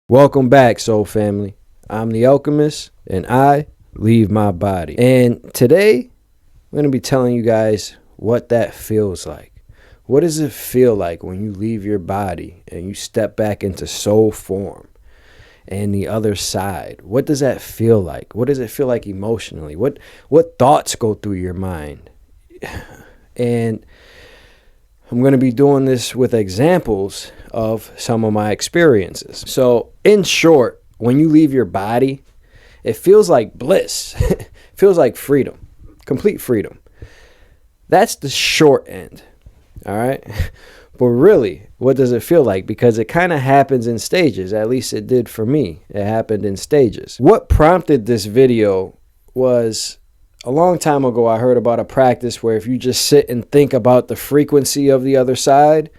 Welcome back, soul family. I'm the Alchemist, and I leave my body. And today, I'm going to be telling you guys what that feels like. What does it feel like when you leave your body and you step back into soul form and the other side? What does that feel like? What does it feel like emotionally? What thoughts go through your mind? And I'm going to be doing this with examples of some of my experiences. So, in short, when you leave your body, it feels like bliss. It feels like freedom, complete freedom. That's the short end, all right? But really, what does it feel like? Because it kind of happens in stages. At least it did for me. It happened in stages. What prompted this video was a long time ago, I heard about a practice where if you just sit and think about the frequency of the other side,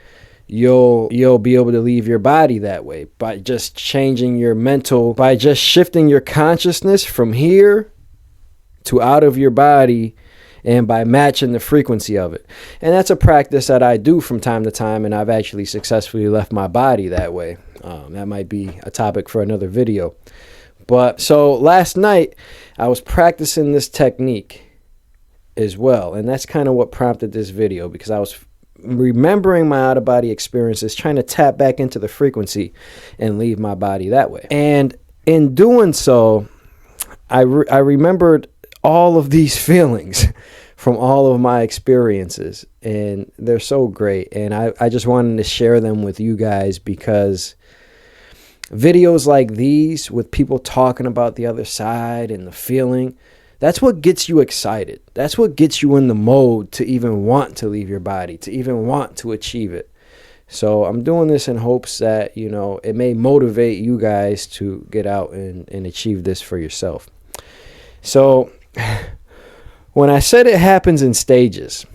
you'll be able to leave your body that way by just changing your mental, by just shifting your consciousness from here to out of your body and by matching the frequency of it. And that's a practice that I do from time to time, and I've actually successfully left my body that way. That might be a topic for another video. But so last night, I was practicing this technique as well. And that's kind of what prompted this video, because I was remembering my out-of-body experiences, trying to tap back into the frequency and leave my body that way. And in doing so, I remembered all of these feelings from all of my experiences. And they're so great. And I just wanted to share them with you guys, because videos like these with people talking about the other side and the feeling, that's what gets you excited. That's what gets you in the mode to even want to leave your body, to even want to achieve it. So I'm doing this in hopes that, it may motivate you guys to get out and achieve this for yourself. So when I said it happens in stages,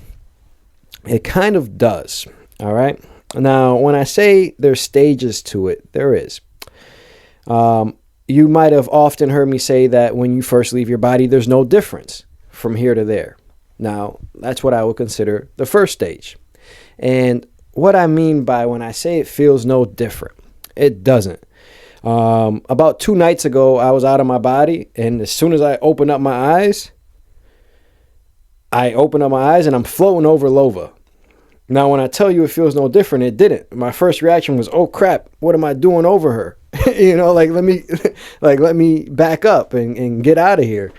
it kind of does. All right. Now, when I say there's stages to it, there is. You might have often heard me say that when you first leave your body, there's no difference from here to there. Now, that's what I would consider the first stage. And what I mean by when I say it feels no different, it doesn't. About 2 nights ago, I was out of my body, and as soon as I opened up my eyes, and I'm floating over Lova. Now, when I tell you it feels no different, it didn't. My first reaction was, oh crap, what am I doing over her? Let me back up and get out of here.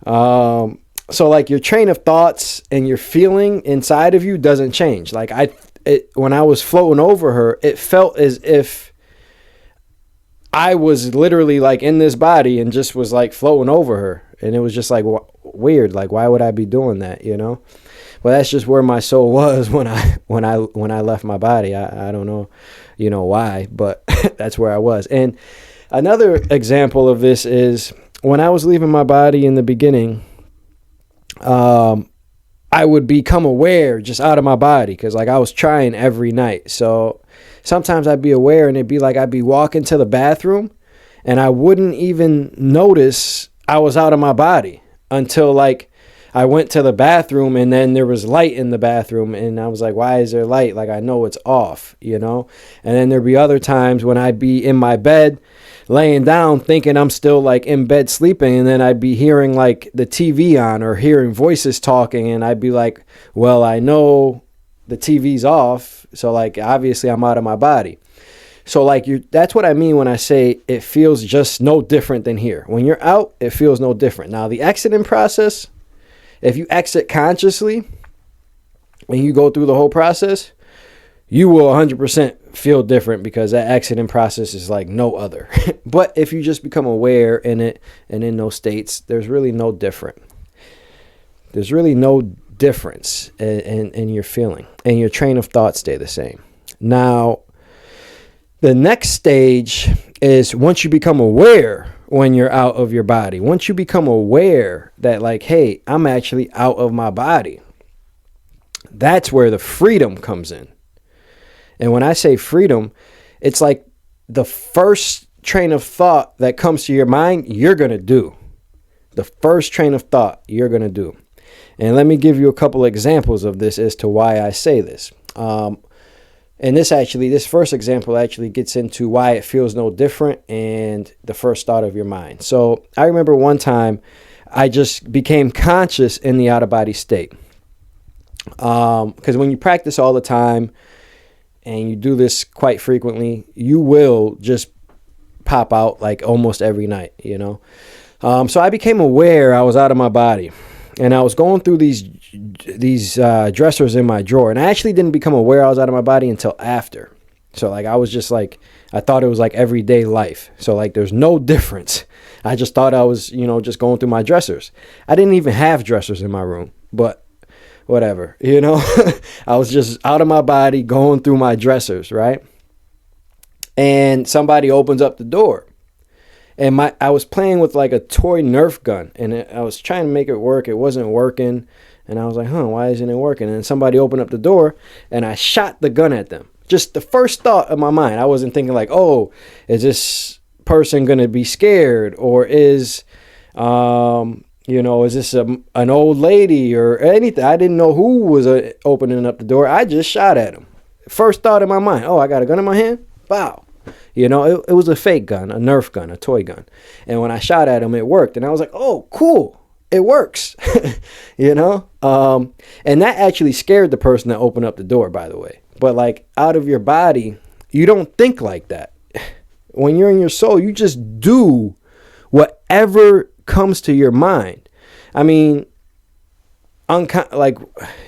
So like your train of thoughts and your feeling inside of you doesn't change. Like when I was floating over her, it felt as if I was literally like in this body and just was like floating over her. And it was just like weird. Like, why would I be doing that? Well, that's just where my soul was when I left my body. I don't know, why, but that's where I was. And another example of this is when I was leaving my body in the beginning, I would become aware just out of my body, because like I was trying every night. So sometimes I'd be aware, and it'd be like I'd be walking to the bathroom and I wouldn't even notice I was out of my body until like I went to the bathroom, and then there was light in the bathroom, and I was like, why is there light? Like, I know it's off, And then there'd be other times when I'd be in my bed laying down thinking I'm still like in bed sleeping, and then I'd be hearing like the TV on or hearing voices talking, and I'd be like, well, I know the TV's off, so like obviously I'm out of my body. So like that's what I mean when I say it feels just no different than here. When you're out, it feels no different. Now, the exiting process, if you exit consciously and you go through the whole process, you will 100% feel different, because that exiting process is like no other. But if you just become aware in it and in those states, there's really no different. There's really no difference in your feeling, and your train of thought stay the same. Now, the next stage is once you become aware when you're out of your body. Once you become aware that like, hey, I'm actually out of my body, that's where the freedom comes in. And when I say freedom, it's like the first train of thought that comes to your mind, you're going to do. The first train of thought you're going to do. And let me give you a couple examples of this as to why I say this. And this first example actually gets into why it feels no different and the first thought of your mind. So I remember one time I just became conscious in the out-of-body state. Because when you practice all the time and you do this quite frequently, you will just pop out like almost every night, you know. So I became aware I was out of my body. And I was going through these dressers in my drawer. And I actually didn't become aware I was out of my body until after. So like I was just like, I thought it was like everyday life. So like there's no difference. I just thought I was, you know, just going through my dressers. I didn't even have dressers in my room. But whatever, you know. I was just out of my body going through my dressers, right? And somebody opens up the door. And I was playing with like a toy Nerf gun, and I was trying to make it work. It wasn't working, and I was like, why isn't it working? And somebody opened up the door, and I shot the gun at them. Just the first thought of my mind. I wasn't thinking like, oh, is this person going to be scared? Or is, is this an old lady or anything? I didn't know who was opening up the door. I just shot at him. First thought in my mind, oh, I got a gun in my hand? Wow. You know, it was a fake gun, a Nerf gun, a toy gun. And when I shot at him, it worked. And I was like, oh, cool. It works. You know? And that actually scared the person that opened up the door, by the way. But like out of your body, you don't think like that. When you're in your soul, you just do whatever comes to your mind. I mean,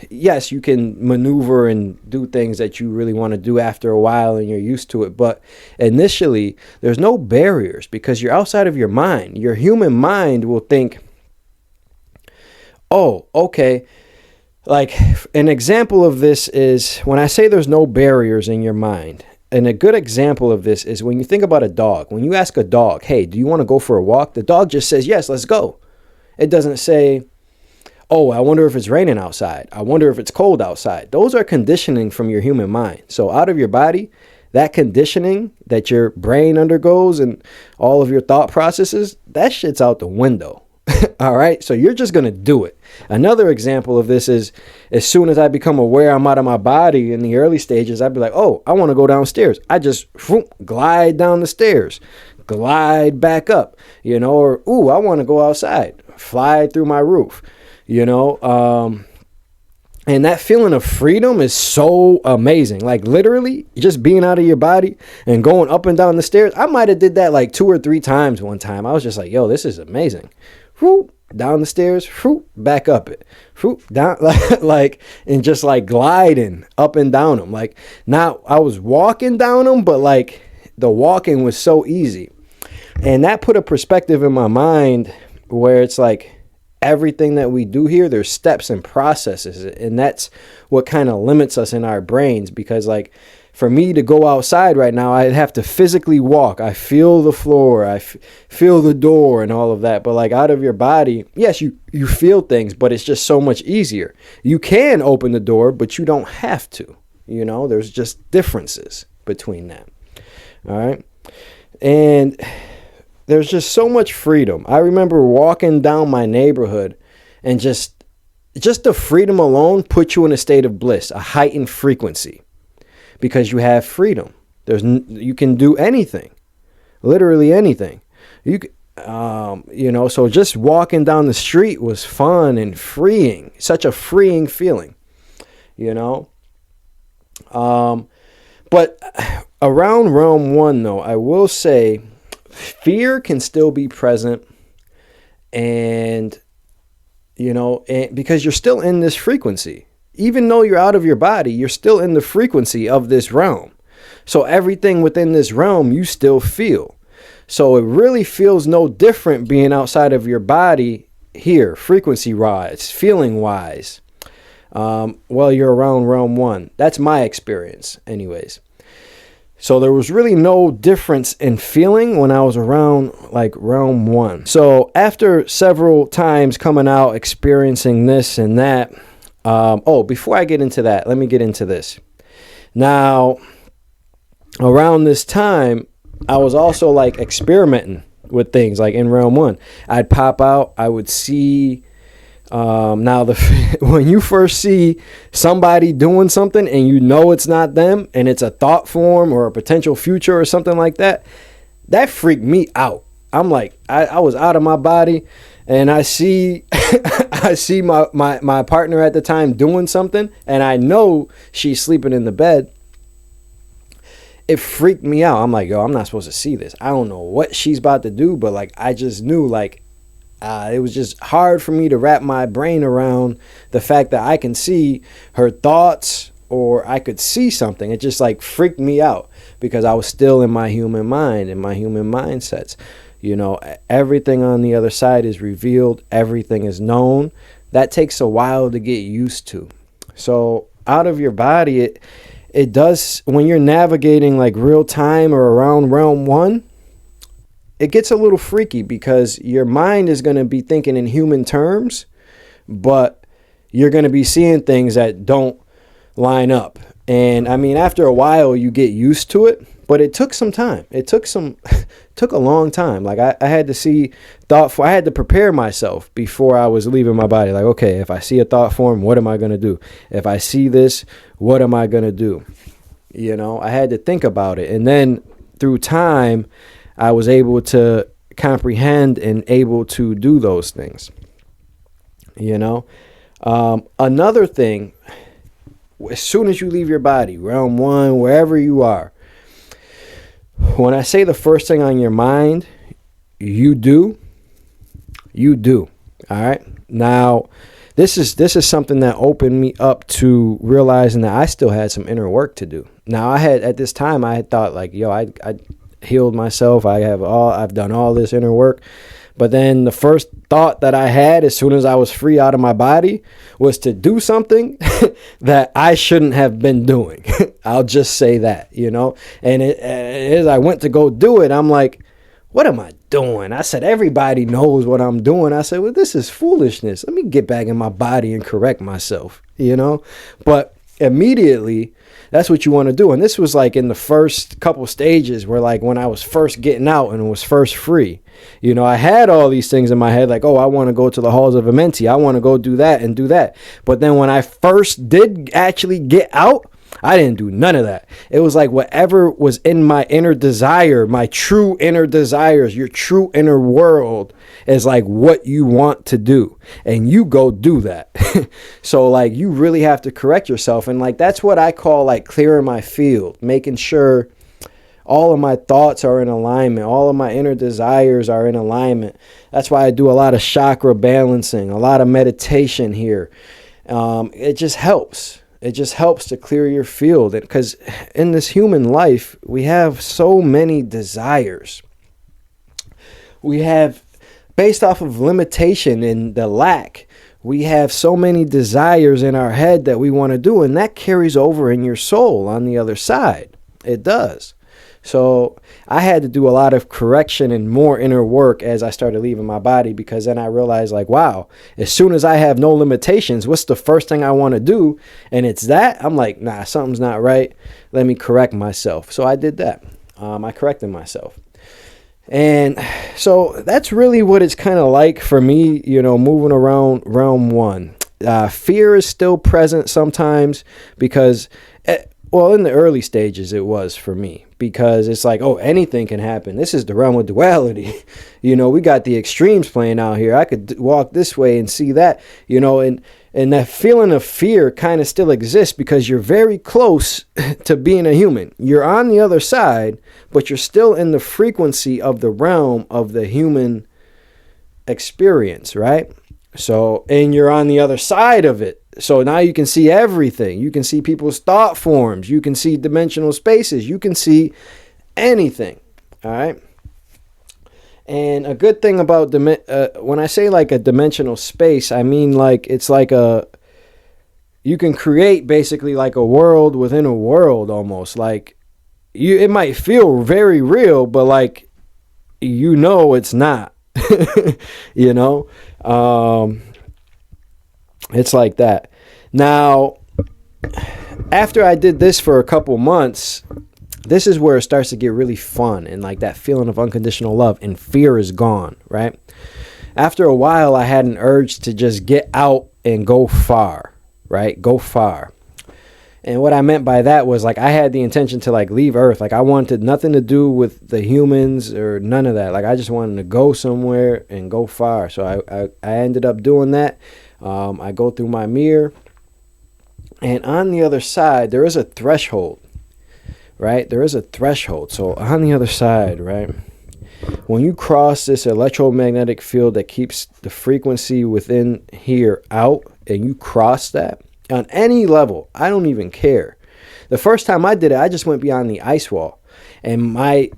yes, you can maneuver and do things that you really want to do after a while and you're used to it. But initially, there's no barriers because you're outside of your mind. Your human mind will think, oh, okay. Like an example of this is when I say there's no barriers in your mind. And a good example of this is when you think about a dog. When you ask a dog, hey, do you want to go for a walk? The dog just says, yes, let's go. It doesn't say, oh, I wonder if it's raining outside. I wonder if it's cold outside. Those are conditioning from your human mind. So out of your body, that conditioning that your brain undergoes and all of your thought processes, that shit's out the window. All right. So you're just going to do it. Another example of this is as soon as I become aware I'm out of my body in the early stages, I'd be like, oh, I want to go downstairs. I just glide down the stairs, glide back up, you know, or, ooh, I want to go outside, fly through my roof. You know, and that feeling of freedom is so amazing. Like literally just being out of your body and going up and down the stairs. I might have did that like 2 or 3 times one time. I was just like, yo, this is amazing. Whoop, down the stairs, whoop, back up it, whoop, down, like, and just like gliding up and down them. Like now I was walking down them, but like the walking was so easy. And that put a perspective in my mind where it's like, everything that we do here, there's steps and processes, and that's what kind of limits us in our brains. Because like for me to go outside right now, I'd have to physically walk. I feel the floor, I feel the door and all of that. But like out of your body, yes, you feel things, but it's just so much easier. You can open the door, but you don't have to. You know, there's just differences between that. All right. And there's just so much freedom. I remember walking down my neighborhood and just the freedom alone put you in a state of bliss, a heightened frequency, because you have freedom. You can do anything, literally anything. So just walking down the street was fun and freeing, such a freeing feeling, you know. But around realm 1, though, I will say, fear can still be present, and because you're still in this frequency. Even though you're out of your body, you're still in the frequency of this realm. So everything within this realm you still feel. So it really feels no different being outside of your body here, frequency wise, feeling wise. While you're around realm 1. That's my experience anyways. So there was really no difference in feeling when I was around like realm 1. So after several times coming out, experiencing this and that. Before I get into that, let me get into this. Now, around this time, I was also like experimenting with things like in realm 1. I'd pop out, I would see Now, when you first see somebody doing something and you know it's not them and it's a thought form or a potential future or something like that, that freaked me out. I'm like, I was out of my body, and I see I see my partner at the time doing something, and I know she's sleeping in the bed. It freaked me out. I'm like, yo, I'm not supposed to see this. I don't know what she's about to do, but like, I just knew, like, it was just hard for me to wrap my brain around the fact that I can see her thoughts, or I could see something. It just like freaked me out because I was still in my human mind and my human mindsets. You know, everything on the other side is revealed. Everything is known. That takes a while to get used to. So out of your body, it does, when you're navigating like real time or around realm 1, it gets a little freaky because your mind is going to be thinking in human terms, but you're going to be seeing things that don't line up. And I mean, after a while you get used to it, but it took some time. It took a long time. Like I had to see I had to prepare myself before I was leaving my body. Like, okay, if I see a thought form, what am I going to do? If I see this, what am I going to do? You know, I had to think about it. And then through time, I was able to comprehend and able to do those things. You know, another thing, as soon as you leave your body, realm 1, wherever you are, when I say the first thing on your mind, you do. All right. Now, this is something that opened me up to realizing that I still had some inner work to do. Now, at this time, I had thought like, yo, I healed myself. I've done all this inner work. But then the first thought that I had as soon as I was free out of my body was to do something that I shouldn't have been doing. I'll just say that, you know. And as I went to go do it, I'm like, what am I doing? I said, everybody knows what I'm doing. I said, well, this is foolishness. Let me get back in my body and correct myself, you know. But immediately, that's what you want to do. And this was like in the first couple stages where like when I was first getting out and was first free, you know, I had all these things in my head like, oh, I want to go to the halls of Amenti. I want to go do that and do that. But then when I first did actually get out, I didn't do none of that. It was like whatever was in my inner desire, my true inner desires, your true inner world is like what you want to do. And you go do that. So like you really have to correct yourself. And like that's what I call like clearing my field, making sure all of my thoughts are in alignment. All of my inner desires are in alignment. That's why I do a lot of chakra balancing, a lot of meditation here. It just helps. It just helps to clear your field. Because in this human life, we have so many desires. We have, based off of limitation and the lack, we have so many desires in our head that we want to do. And that carries over in your soul on the other side. It does. So I had to do a lot of correction and more inner work as I started leaving my body, because then I realized like, wow, as soon as I have no limitations, what's the first thing I want to do? And it's that. I'm like, nah, something's not right. Let me correct myself. So I did that. I corrected myself. And so that's really what it's kind of like for me, you know, moving around realm 1. Fear is still present sometimes because, well, in the early stages it was for me, because it's like, oh, anything can happen. This is the realm of duality. You know, we got the extremes playing out here. I could walk this way and see that, you know, and that feeling of fear kind of still exists because you're very close to being a human. You're on the other side, but you're still in the frequency of the realm of the human experience, right? So, and you're on the other side of it. So now you can see everything. You can see people's thought forms. You can see dimensional spaces. You can see anything. All right. And a good thing about when I say like a dimensional space, I mean like it's like you can create basically like a world within a world almost. Like it might feel very real, but like, you know, it's not. You know, it's like that. Now, after I did this for a couple months, this is where it starts to get really fun, and like that feeling of unconditional love and fear is gone, right? after a while, I had an urge to just get out and go far, right? Go far. And what I meant by that was like I had the intention to like leave Earth. Like I wanted nothing to do with the humans or none of that. Like I just wanted to go somewhere and go far. So I ended up doing that. I go through my mirror, and on the other side there is a threshold, right? There is a threshold. So on the other side, right, when you cross this electromagnetic field that keeps the frequency within here out, and you cross that on any level, I don't even care. The first time I did it, I just went beyond the ice wall and my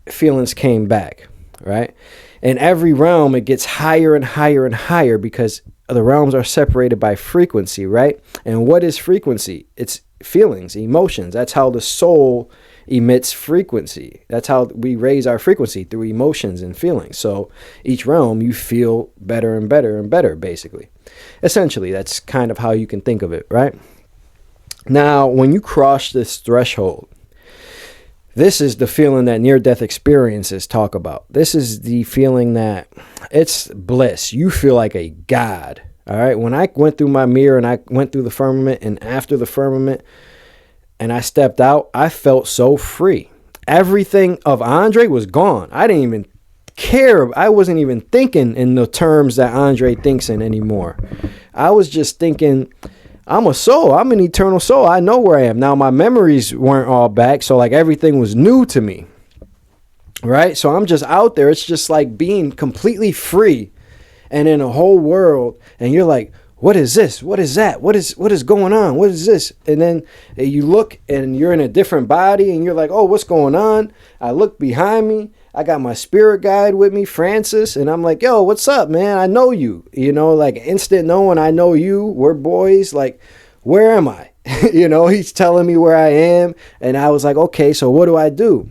feelings came back, right? In every realm, it gets higher and higher and higher because the realms are separated by frequency, right? And what is frequency? It's feelings, emotions. That's how the soul emits frequency. That's how we raise our frequency, through emotions and feelings. So each realm, you feel better and better and better, basically. Essentially, that's kind of how you can think of it, right? Now, when you cross this threshold, this is the feeling that near-death experiences talk about. This is the feeling that it's bliss. You feel like a god, all right? When I went through my mirror and I went through the firmament, and after the firmament and I stepped out, I felt so free. Everything of Andre was gone. I didn't even care. I wasn't even thinking in the terms that Andre thinks in anymore. I was just thinking, I'm a soul. I'm an eternal soul. I know where I am. Now, my memories weren't all back, so like everything was new to me, right? So I'm just out there. It's just like being completely free and in a whole world, and you're like, what is this? What is that? What is going on? What is this? And then you look and you're in a different body and you're like, oh, what's going on? I look behind me. I got my spirit guide with me, Francis, and I'm like, yo, what's up, man? I know you, like instant knowing. I know you. We're boys. Like, where am I? He's telling me where I am. And I was like, okay, so what do I do?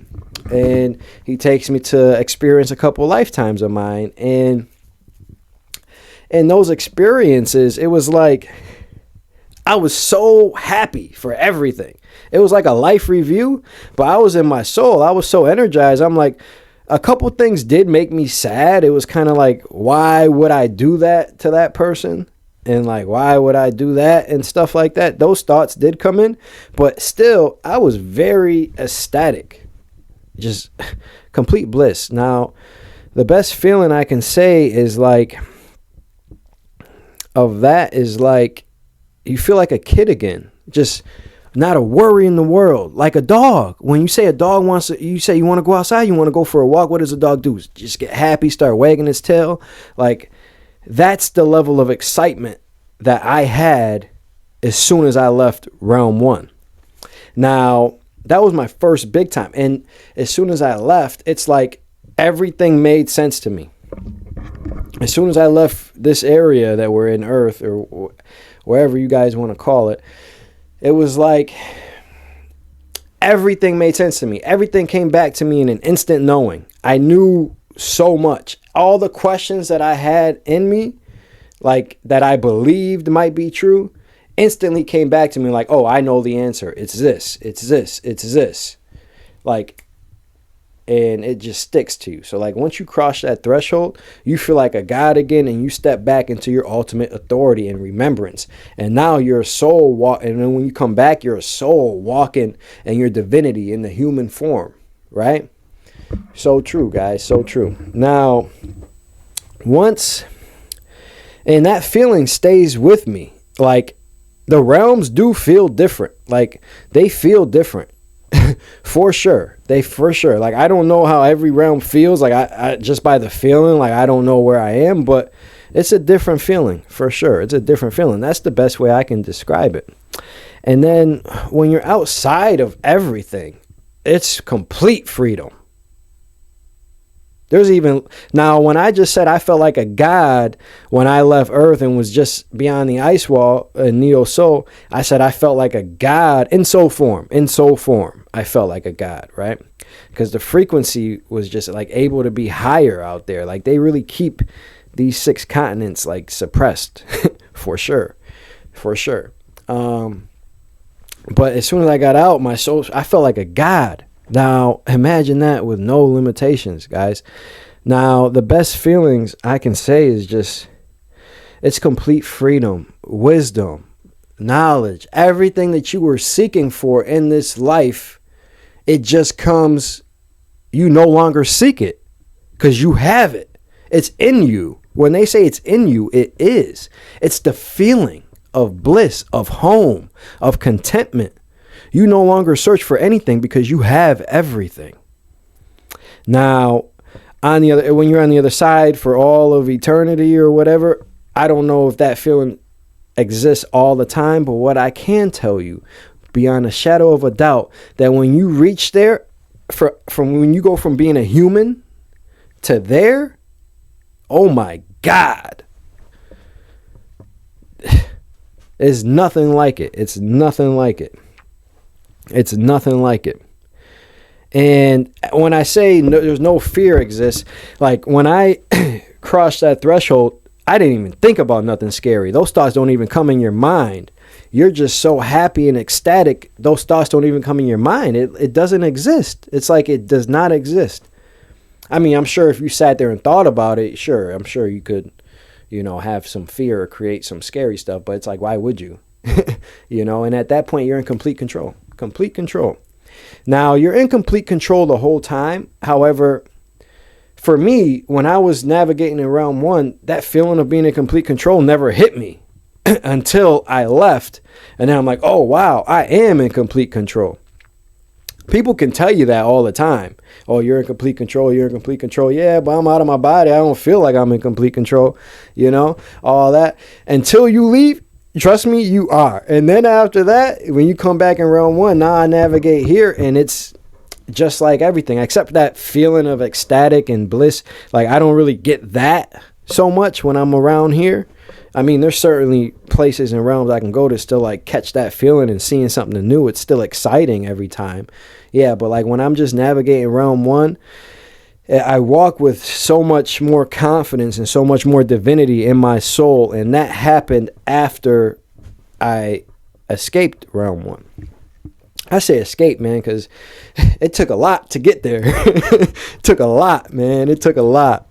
And he takes me to experience a couple lifetimes of mine. And in those experiences, it was like I was so happy for everything. It was like a life review, but I was in my soul. I was so energized. I'm like, a couple things did make me sad. It was kind of like, why would I do that to that person? And like, why would I do that and stuff like that? Those thoughts did come in, but still, I was very ecstatic. Just complete bliss. Now, the best feeling I can say is like, of that is like, you feel like a kid again. Just not a worry in the world. Like a dog. When you say a dog wants to, you say you want to go outside, you want to go for a walk. What does a dog do? Just get happy, start wagging its tail. Like, that's the level of excitement that I had as soon as I left realm 1. Now, that was my first big time. And as soon as I left, it's like everything made sense to me. As soon as I left this area that we're in, Earth, or wherever you guys want to call it, it was like everything made sense to me. Everything came back to me in an instant knowing. I knew so much. All the questions that I had in me, like that I believed might be true, instantly came back to me like, oh, I know the answer. It's this, it's this, it's this. Like, and it just sticks to you. So like once you cross that threshold, you feel like a god again, and you step back into your ultimate authority and remembrance. And now you're a soul and then when you come back, you're a soul walking in your divinity in the human form, right? So true, guys, so true. Now, once, and that feeling stays with me. Like, the realms do feel different. Like, they feel different. For sure. Like, I don't know how every realm feels. Like, I just by the feeling, like, I don't know where I am, but it's a different feeling, for sure. It's a different feeling. That's the best way I can describe it. And then when you're outside of everything, it's complete freedom. There's even, now when I just said I felt like a god when I left Earth and was just beyond the ice wall in Neo Soul, I said I felt like a god in soul form. I felt like a god, right? Because the frequency was just like able to be higher out there. Like they really keep these 6 continents like suppressed for sure. But as soon as I got out, my soul, I felt like a god. Now, imagine that with no limitations, guys. Now, the best feelings I can say is just, it's complete freedom, wisdom, knowledge, everything that you were seeking for in this life. It just comes, you no longer seek it because you have it. It's in you. When they say it's in you, it is. It's the feeling of bliss, of home, of contentment. You no longer search for anything because you have everything. Now, when you're on the other side for all of eternity or whatever, I don't know if that feeling exists all the time, but what I can tell you beyond a shadow of a doubt, that when you reach there, from when you go from being a human to there, oh my God, it's nothing like it. It's nothing like it. It's nothing like it. And when I say there's no fear exists, like when I crossed that threshold, I didn't even think about nothing scary. Those thoughts don't even come in your mind. You're just so happy and ecstatic. Those thoughts don't even come in your mind. It doesn't exist. It's like it does not exist. I mean, I'm sure if you sat there and thought about it, sure, I'm sure you could, have some fear or create some scary stuff. But it's like, why would you? And at that point, you're in complete control. Complete control. Now, you're in complete control the whole time. However, for me, when I was navigating in round one, that feeling of being in complete control never hit me until I left. And then I'm like, oh, wow, I am in complete control. People can tell you that all the time. Oh, you're in complete control. You're in complete control. Yeah, but I'm out of my body. I don't feel like I'm in complete control. All that. Until you leave, trust me, you are. And then after that, when you come back in round one, now I navigate here, and it's just like everything, except that feeling of ecstatic and bliss. Like, I don't really get that so much when I'm around here. I mean, there's certainly places and realms I can go to still like catch that feeling and seeing something new. It's still exciting every time. Yeah, but like when I'm just navigating round one, I walk with so much more confidence and so much more divinity in my soul. And that happened after I escaped round one. I say escape, man, because it took a lot to get there. It took a lot, man. It took a lot.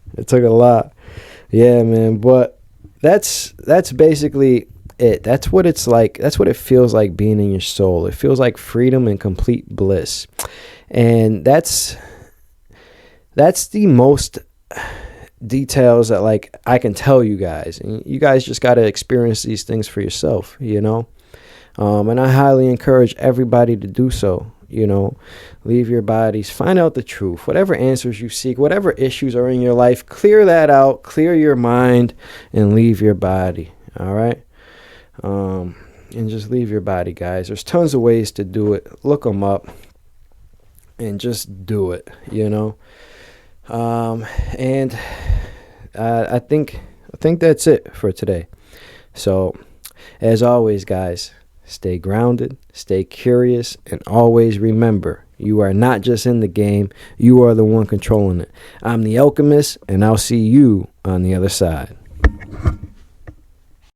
Yeah, man. But that's basically it. That's what it's like. That's what it feels like being in your soul. It feels like freedom and complete bliss. And that's the most details that like I can tell you guys. And you guys just got to experience these things for yourself, And I highly encourage everybody to do so. Leave your bodies, find out the truth, whatever answers you seek, whatever issues are in your life, clear that out, clear your mind, and leave your body. All right. And just leave your body, guys. There's tons of ways to do it. Look them up and just do it, and I think that's it for today. So as always, guys, stay grounded, stay curious, and always remember, you are not just in the game, you are the one controlling it. I'm the Alchemist, and I'll see you on the other side.